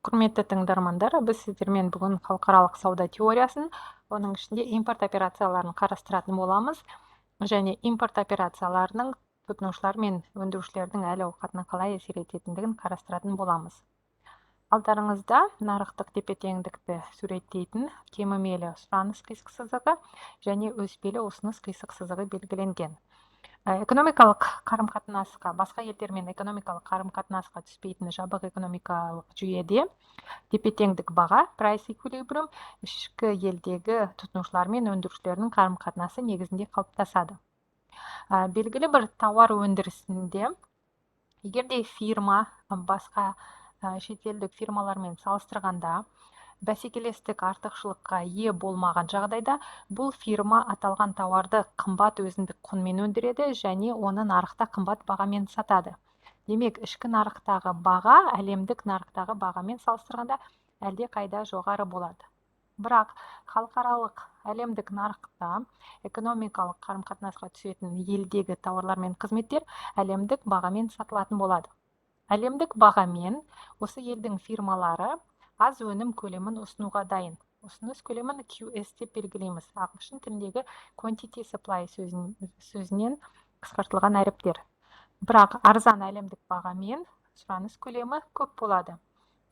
Құрметті тыңдармандар, біз сіздермен бүгін халықаралық сауда теориясын, оның ішінде импорт операцияларын қарастыратын боламыз, және импорт операцияларының тұтынушылар мен өндірушілердің әл-ауқатына қалай әсер ететіндігін қарастыратын боламыз. Алдарыңызда нарықтық тепе-теңдікті суреттейтін кемімелі сұраныс қисық сызығы және өспелі ұсыныс қисық сызығы белгіленген. Экономикалық қарым-қатынасқа, басқа елдермен экономикалық қарым-қатынасқа түспейтін жабық экономикалық жүйеде тепе-теңдік баға, price equilibrium, ішкі елдегі тұтынушылар мен өндірушілердің қарым-қатынасы негізінде қалыптасады. Белгілі бір тауар өндірісінде, егерде фирма басқа шетелдік фирмалармен салыстырғанда бәсекелестік артықшылыққа ие болмаған жағдайда, бұл фирма аталған тауарды қымбат өзіндік құнмен өндіреді және оны нарықта қымбат бағамен сатады. Демек, ішкі нарықтағы баға әлемдік нарықтағы бағамен салыстырғанда әлде қайда жоғары болады. Бірақ халықаралық әлемдік нарықта экономикалық қарым-қатынасқа түсетін елдегі тауарлар мен қызметтер әлемдік бағамен сатылатын болады. Әлемдік бағамен осы елдің фирмалары аз өнім көлемін ұсынуға дайын. Ұсыныс көлемін QS деп белгілейміз. Ағылшын тіліндегі quantity supply сөзінен қысқартылған әріптер. Бірақ арзан әлемдік бағамен сұраныс көлемі көп болады.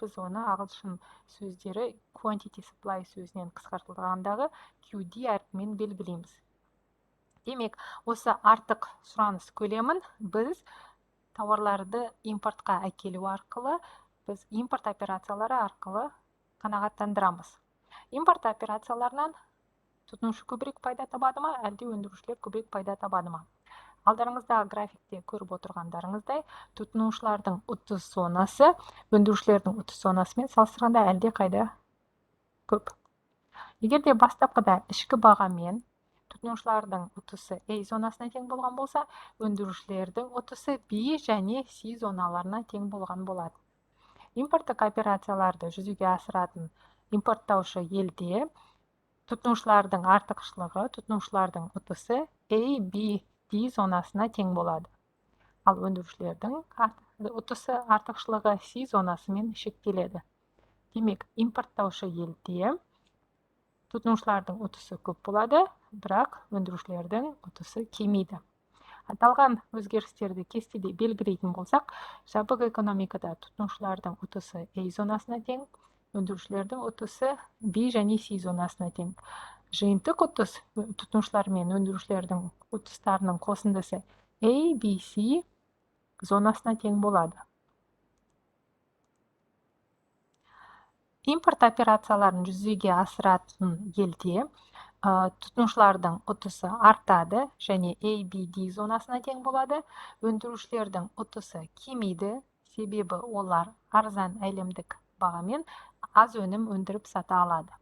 Біз оны ағылшын сөздері quantity supply сөзінен қысқартылғандағы QD әрпімен белгілейміз. Демек, осы артық сұраныс көлемін біз тауарларды импортқа әкелу арқылы, біз импорт операциялары арқылы қанағаттандырамыз. Импорт операцияларынан тұтынушы көбірек пайда табады ма, әлде өндірушілер көбірек пайда табады ма? Алдарыңыздағы графикте көріп отырғандарыңыздай, тұтынушылардың ұтыс зонасы өндірушілердің ұтыс зонасымен салыстырғанда әлде қайда көп. Егерде бастапқыда ішкі бағамен тұтынушылардың ұтысы A зонасына тең болған болса, өндірушілердің ұтысы B және C зоналарына тең болған болады. Импорттық операцияларды жүзеге асыратын импорттаушы елде тұтынушылардың артықшылығы, тұтынушылардың ұтысы A, B, D зонасына тең болады. Ал өндірушілердің ұтысы артықшылығы C зонасымен шектеледі. Демек, импорттаушы елде тұтынушылардың ұтысы көп болады, бірақ өндірушілердің ұтысы кемейді. Аталған өзгерістерді кестеде белгілейтін болсақ, жабық экономикада тұтынушылардың ұтысы A зонасына тең, өндірушілердің ұтысы B және C зонасына тең. Жиынтық ұтыс тұтынушылар мен өндірушілердің ұтыстарының қосындысы A, B, C зонасына тең болады. Импорт операцияларын жүзеге асыратын елде тұтынушылардың ұтысы артады және A, B, D зонасына тең болады. Өндірушілердің ұтысы кемейді, себебі олар арзан әлемдік бағамен аз өнім өндіріп сата алады.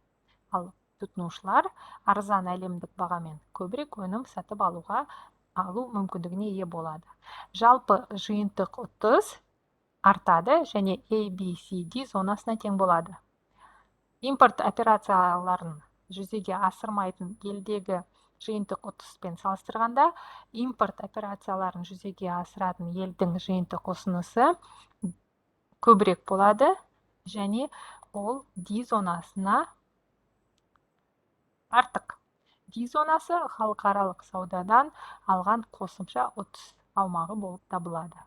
Ал тұтынушылар арзан әлемдік бағамен көбірек өнім сатып алу мүмкіндігіне ие болады. Жалпы жиынтық ұтыс артады және A, B, C, D зонасына тең болады. Импорт операцияларын жүзеге асырмайтын елдегі жиынтық ұтыспен салыстырғанда, импорт операцияларын жүзеге асыратын елдің жиынтық ұсынысы көбірек болады және ол D зонасына артық. D зонасы халықаралық саудадан алған қосымша ұтыс аумағы болып табылады.